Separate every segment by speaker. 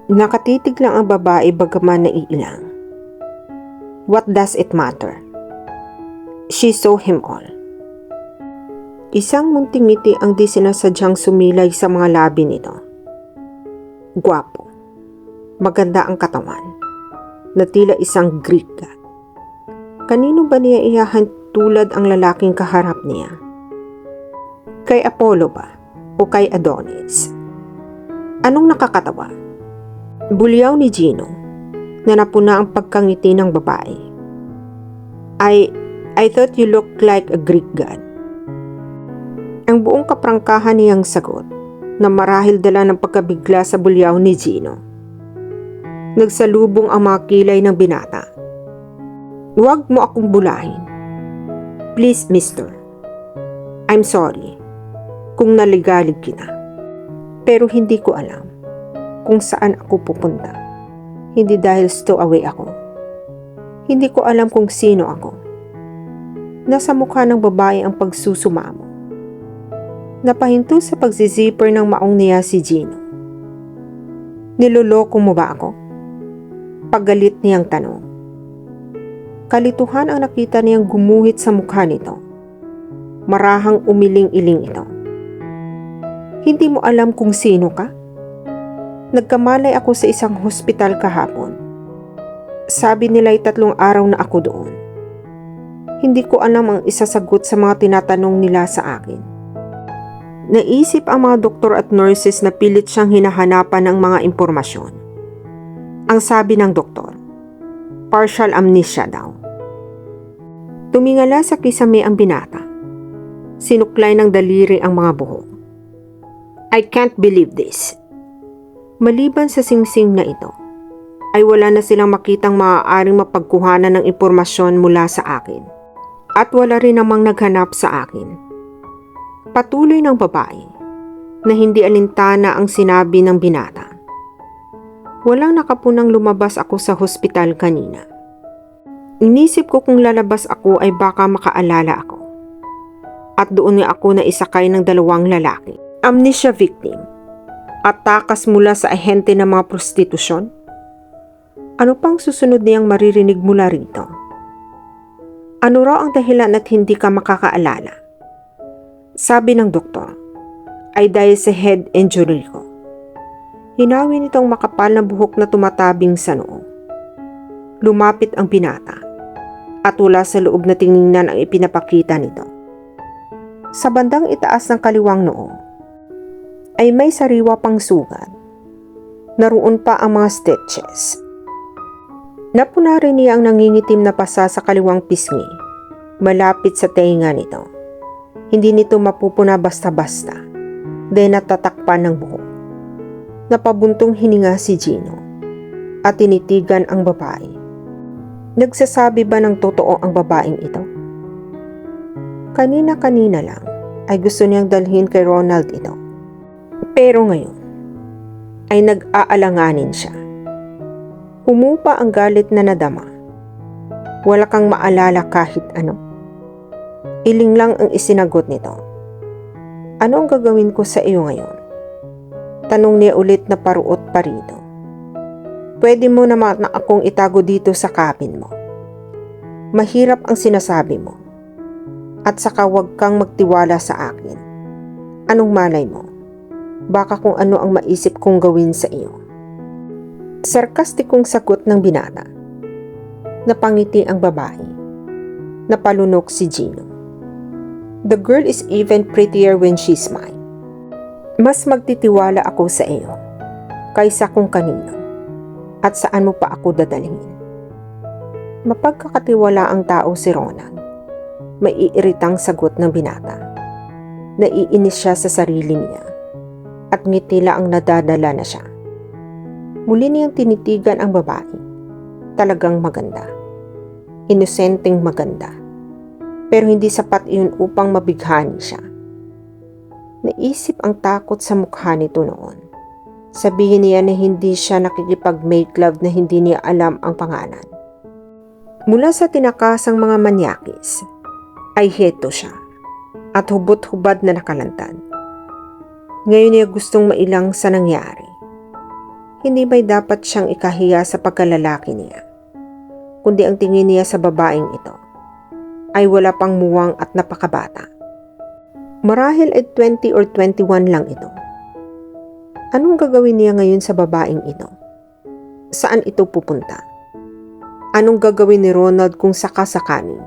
Speaker 1: Nakatitig lang ang babae bagaman naiilang. What does it matter? She saw him all. Isang munting ngiti ang di sinasadyang sumilay sa mga labi nito. Gwapo. Maganda ang katawan. Na tila isang Greek god. Kanino ba niya ihahantulad ang lalaking kaharap niya? Kay Apollo ba? O kay Adonis? Anong nakakatawa? Bulyaw ni Gino na napuna ang pagkangiti ng babae. I thought you looked like a Greek god. Ang buong kaprangkahan niyang sagot na marahil dala ng pagkabigla sa bulyaw ni Gino. Nagsalubong ang mga kilay ng binata. Huwag mo akong bulahin. Please, mister. I'm sorry kung naligalig kita. Pero hindi ko alam kung saan ako pupunta. Hindi dahil stowaway ako. Hindi ko alam kung sino ako. Nasa mukha ng babae ang pagsusumamo. Napahinto sa pagzizipper ng maong niya si Gino. Niloloko mo ba ako? Paggalit niyang tanong. Kalituhan ang nakita niyang gumuhit sa mukha nito. Marahang umiling-iling ito. Hindi mo alam kung sino ka? Nagkamalay ako sa isang hospital kahapon. Sabi nila'y 3 araw na ako doon. Hindi ko alam ang isasagot sa mga tinatanong nila sa akin. Naisip ang mga doktor at nurses na pilit siyang hinahanapan ng mga impormasyon. Ang sabi ng doktor, partial amnesia daw. Tumingala sa kisame ang binata. Sinuklay ng daliri ang mga buhok. I can't believe this. Maliban sa singsing na ito, ay wala na silang makitang maaaring mapagkuhanan ng impormasyon mula sa akin. At wala rin namang naghanap sa akin. Patuloy ng babae na hindi alintana ang sinabi ng binata. Walang nakapunang lumabas ako sa hospital kanina. Inisip ko kung lalabas ako ay baka makaalala ako. At doon niya ako na isakay ng 2 lalaki. Amnesia victim. At takas mula sa ahente ng mga prostitusyon? Ano pang susunod niyang maririnig mula rito? Ano raw ang dahilan at hindi ka makakaalala? Sabi ng doktor, ay dahil sa head injury ko. Hinawi nitong makapal na buhok na tumatabing sa noo. Lumapit ang binata at wala sa loob na tiningnan ang ipinapakita nito. Sa bandang itaas ng kaliwang noo, ay may sariwa pang sugat. Naroon pa ang mga stitches. Napuna rin niya ang nangingitim na pasa sa kaliwang pisngi, malapit sa tenga nito. Hindi nito mapupuna basta-basta, dahil natatakpan ng buhok. Napabuntong hininga si Gino, at tinitigan ang babae. Nagsasabi ba ng totoo ang babaeng ito? Kanina-kanina lang, ay gusto niyang dalhin kay Ronald ito. Pero ngayon, ay nag-aalanganin siya. Humupa ang galit na nadama. Wala kang maalala kahit ano. Iling lang ang isinagot nito. Ano ang gagawin ko sa iyo ngayon? Tanong niya ulit na paruot pa rito. Pwede mo naman na akong itago dito sa cabin mo. Mahirap ang sinasabi mo. At saka huwag kang magtiwala sa akin. Anong malay mo? Baka kung ano ang maisip kong gawin sa iyo. Sarkastikong sagot ng binata. Napangiti ang babae. Napalunok si Gino. The girl is even prettier when she's mine. Mas magtitiwala ako sa iyo kaysa kung kanino at saan mo pa ako dadalhin. Mapagkakatiwala ang tao si Ronald. Maiiritang sagot ng binata. Naiinis siya sa sarili niya. At ngitila ang nadadala na siya. Muli niyang tinitigan ang babae. Talagang maganda. Inosenteng maganda. Pero hindi sapat iyon upang mabighani siya. Naisip ang takot sa mukha nito noon. Sabihin niya na hindi siya nakikipag-make love na hindi niya alam ang pangalan. Mula sa tinakasang mga manyakis, ay heto siya. At hubot-hubad na nakalantad. Ngayon niya gustong mailang sa nangyari. Hindi may dapat siyang ikahiya sa pagkalalaki niya, kundi ang tingin niya sa babaeng ito ay wala pang muwang at napakabata. Marahil ay 20 or 21 lang ito. Anong gagawin niya ngayon sa babaeng ito? Saan ito pupunta? Anong gagawin ni Ronald kung sakasakaling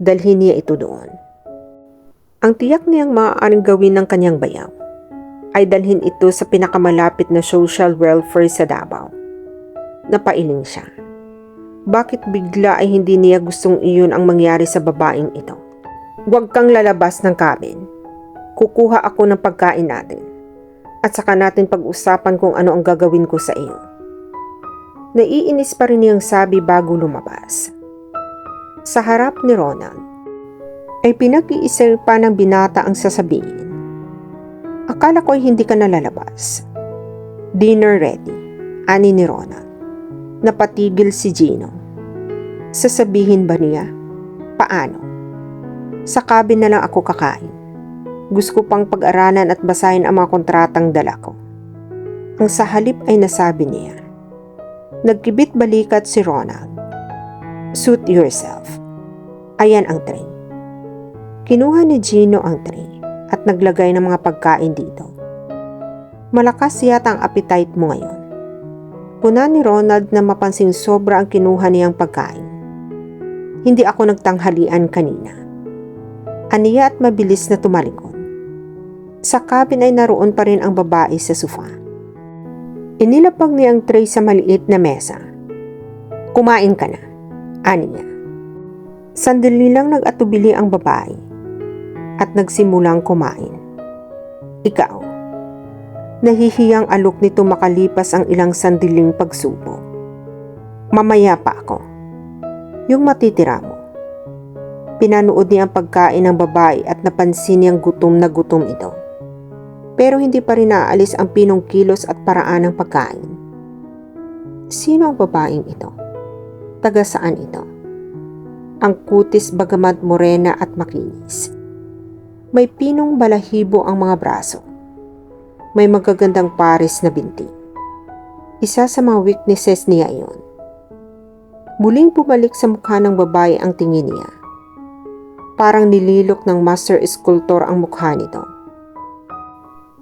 Speaker 1: dalhin niya ito doon? Ang tiyak niyang maaaring gawin ng kanyang bayaw ay dalhin ito sa pinakamalapit na social welfare sa Davao. Napailing siya. Bakit bigla ay hindi niya gustong iyon ang mangyari sa babaeng ito? Huwag kang lalabas ng cabin. Kukuha ako ng pagkain natin. At saka natin pag-usapan kung ano ang gagawin ko sa iyo. Naiinis pa rin niyang sabi bago lumabas. Sa harap ni Ronald, ay pinag-iisip pa ng binata ang sasabihin. Akala ko ay hindi ka nalalabas. Dinner ready, ani ni Ronald. Napatigil si Gino. Sasabihin ba niya? Paano? Sa cabin na lang ako kakain. Gusto ko pang pag-aralan at basahin ang mga kontratang dala ko. Ang sa halip ay nasabi niya. Nagkibit balikat si Ronald. Suit yourself. Ayan ang tray. Kinuha ni Gino ang tray at naglagay ng mga pagkain dito. Malakas yata ang appetite mo ngayon. Puna ni Ronald na mapansing sobra ang kinuha niyang pagkain. Hindi ako nagtanghalian kanina. Aniya at mabilis na tumalikod. Sa cabin ay naroon pa rin ang babae sa sofa. Inilapag niya ang tray sa maliit na mesa. Kumain ka na, ani niya. Sandali lang nag-atubili ang babae at nagsimulang kumain. Ikaw, nahihiyang alok nito makalipas ang ilang sandaling pagsubo. Mamaya pa ako. Yung matitira mo. Pinanood niya ang pagkain ng babae at napansin niyang gutom na gutom ito. Pero hindi pa rin naaalis ang pinong kilos at paraan ng pagkain. Sino ang babaeng ito? Taga saan ito? Ang kutis bagamat morena at makinis. May pinong balahibo ang mga braso. May magagandang pares na binti. Isa sa mga weaknesses niya iyon. Muling bumalik sa mukha ng babae ang tingin niya. Parang nililok ng master sculptor ang mukha nito.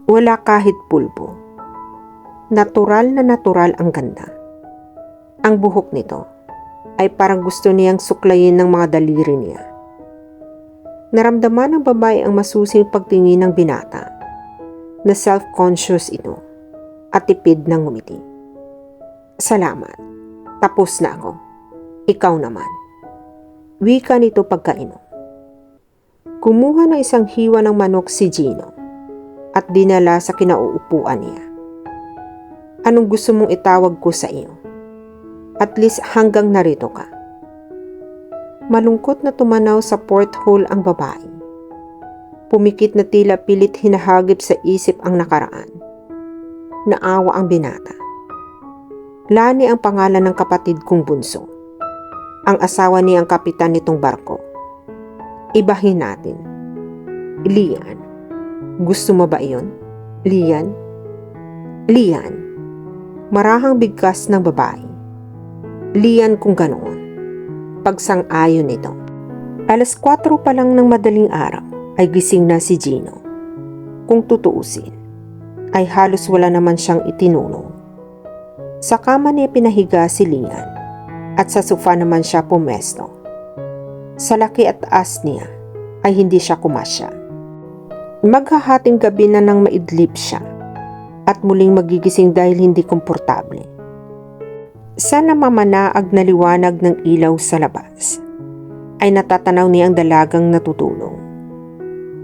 Speaker 1: Wala kahit pulbo. Natural na natural ang ganda. Ang buhok nito ay parang gusto niyang suklayin ng mga daliri niya. Naramdaman ng babae ang masusing pagtingin ng binata na self-conscious ito at tipid ng ngumiti. Salamat. Tapos na ako. Ikaw naman. Wika nito pagkainom. Kumuha ng isang hiwa ng manok si Gino at dinala sa kinauupuan niya. Anong gusto mong itawag ko sa iyo? At least hanggang narito ka. Malungkot na tumanaw sa porthole ang babae. Pumikit na tila pilit hinahagip sa isip ang nakaraan. Naawa ang binata. Lani ang pangalan ng kapatid kong bunso. Ang asawa niya ang kapitan nitong barko. Ibahin natin. Lian. Gusto mo ba iyon? Lian? Lian. Marahang bigkas ng babae. Lian kung ganoon. Pagsang-ayon nito. 4:00 pa lang ng madaling araw ay gising na si Gino. Kung tutuusin, ay halos wala naman siyang itinulong. Sa kama niya pinahiga si Lian at sa sofa naman siya pumesto. Sa laki at taas niya ay hindi siya kumasya. Maghahating gabi na nang maidlip siya at muling magigising dahil hindi komportable. Sa namamanaag na liwanag ng ilaw sa labas, ay natatanaw niya ang dalagang natutulog.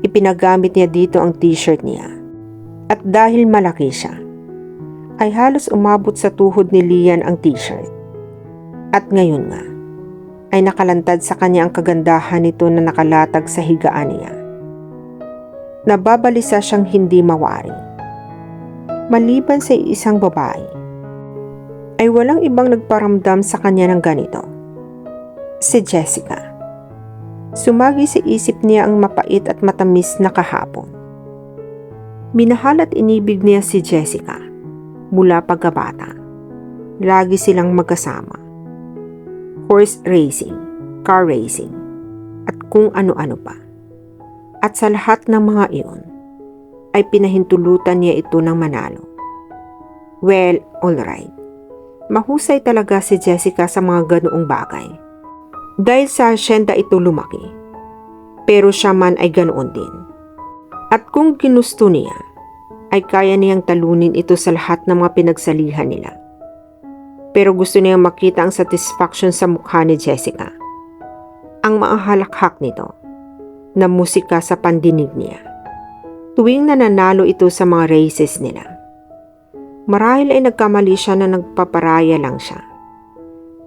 Speaker 1: Ipinagamit niya dito ang t-shirt niya at dahil malaki siya, ay halos umabot sa tuhod ni Lian ang t-shirt. At ngayon nga, ay nakalantad sa kanya ang kagandahan nito na nakalatag sa higaan niya. Nababalisa siyang hindi mawari. Maliban sa isang babae, ay walang ibang nagparamdam sa kanya ng ganito. Si Jessica. Sumagi sa isip niya ang mapait at matamis na kahapon. Minahal at inibig niya si Jessica mula pagkabata. Lagi silang magkasama. Horse racing, car racing, at kung ano-ano pa. At sa lahat ng mga iyon, ay pinahintulutan niya ito ng manalo. Well, alright. Mahusay talaga si Jessica sa mga ganoong bagay. Dahil sa asyenda ito lumaki. Pero siya man ay ganoon din. At kung ginusto niya, ay kaya niyang talunin ito sa lahat ng mga pinagsalihan nila. Pero gusto niyang makita ang satisfaction sa mukha ni Jessica. Ang maahalakhak nito, na musika sa pandinig niya. Tuwing nananalo ito sa mga races nila. Marahil ay nagkamali siya na nagpaparaya lang siya.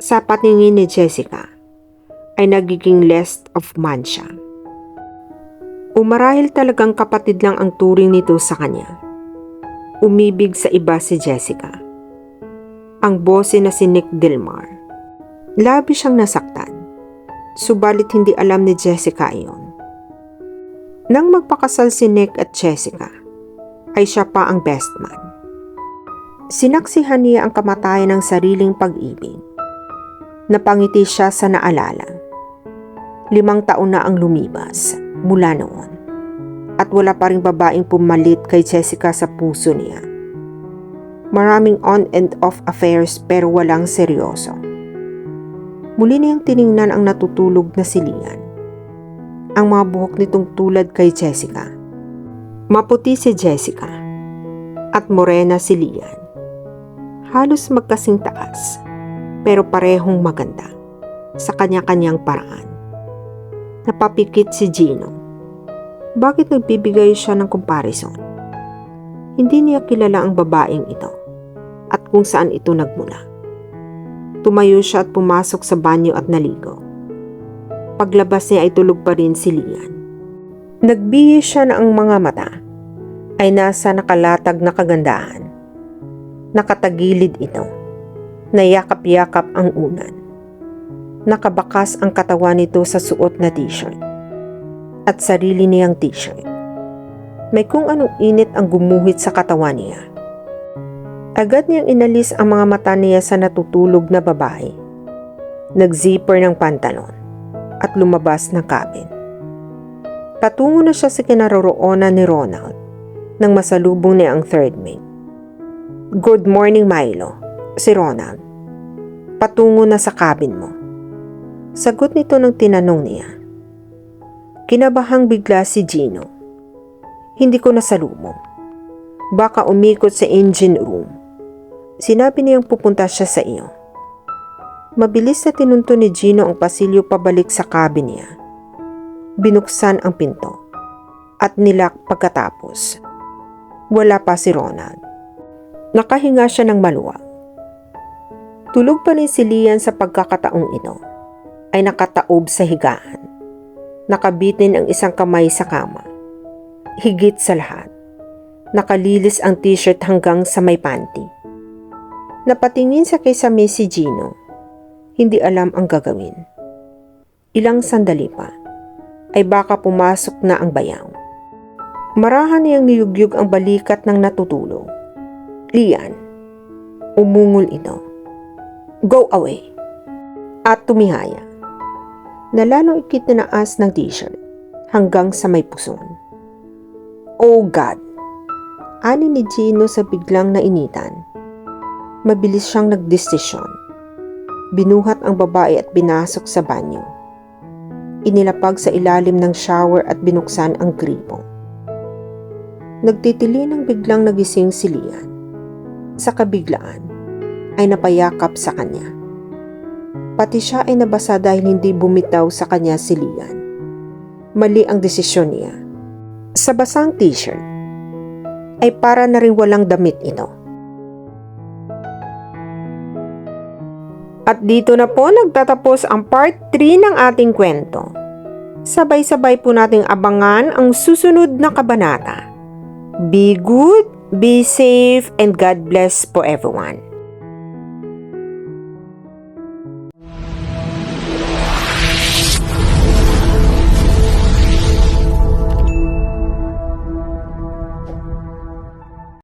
Speaker 1: Sa patingin ni Jessica, ay nagiging less of man siya. O marahil talagang kapatid lang ang turing nito sa kanya. Umibig sa iba si Jessica. Ang bose na si Nick Delmar. Labi siyang nasaktan, subalit hindi alam ni Jessica iyon. Nang magpakasal si Nick at Jessica, ay siya pa ang best man. Sinaksihan niya ang kamatayan ng sariling pag-ibig. Napangiti siya sa naalala. 5 taon na ang lumipas mula noon. At wala pa ring babaeng pumalit kay Jessica sa puso niya. Maraming on and off affairs pero walang seryoso. Muli niyang tiningnan ang natutulog na si Lian. Ang mga buhok nitong tulad kay Jessica. Maputi si Jessica at morena si Lian. Halos magkasing taas pero parehong maganda sa kanya-kanyang paraan. Napapikit si Gino. Bakit nagbibigay siya ng comparison? Hindi niya kilala ang babaeng ito at kung saan ito nagmula. Tumayo siya at pumasok sa banyo at naligo. Paglabas niya ay tulog pa rin si Lian. Nagbihis siya na ang mga mata ay nasa nakalatag na kagandahan. Nakatagilid ito. Nayakap-yakap ang unan. Nakabakas ang katawan nito sa suot na t-shirt. At sarili niyang t-shirt. May kung anong init ang gumuhit sa katawan niya. Agad niyang inalis ang mga mata niya sa natutulog na babae. Nag-zipper ng pantalon at lumabas ng cabin. Patungo na siya sa kinaroroonan ni Ronald nang masalubong niya ang third mate. "Good morning, Milo," si Ronald. "Patungo na sa cabin mo." Sagot nito nang tinanong niya. Kinabahang bigla si Gino. "Hindi ko nasalubong. Baka umikot sa engine room. Sinabi niyang pupunta siya sa iyo." Mabilis na tinunto ni Gino ang pasilyo pabalik sa cabin niya. Binuksan ang pinto at nilak pagkatapos. Wala pa si Ronald. Nakahinga siya ng maluwag. Tulog pa rin si Lian sa pagkakataong ito. Ay nakataob sa higaan. Nakabitin ang isang kamay sa kama. Higit sa lahat, nakalilis ang t-shirt hanggang sa may panty. Napatingin sa kisame si Gino. Hindi alam ang gagawin. Ilang sandali pa, ay baka pumasok na ang bayaw. Marahan niyang niyugyug ang balikat ng natutulog. "Lian," umungol ito. "Go away." At tumihaya. Nalalong ikitinaas ng t-shirt hanggang sa may puson. "Oh God!" Ani ni Gino sa biglang nainitan. Mabilis siyang nagdesisyon. Binuhat ang babae at binasok sa banyo. Inilapag sa ilalim ng shower at binuksan ang gripo. Nagtitili ng biglang nagising si Lian. Sa kabiglaan ay napayakap sa kanya. Pati siya ay nabasa dahil hindi bumitaw sa kanya si Lian. Mali ang desisyon niya. Sa basang t-shirt ay para na rin walang damit ito. At dito na po nagtatapos ang part 3 ng ating kwento. Sabay-sabay po nating abangan ang susunod na kabanata. Be good, be safe, and God bless po everyone.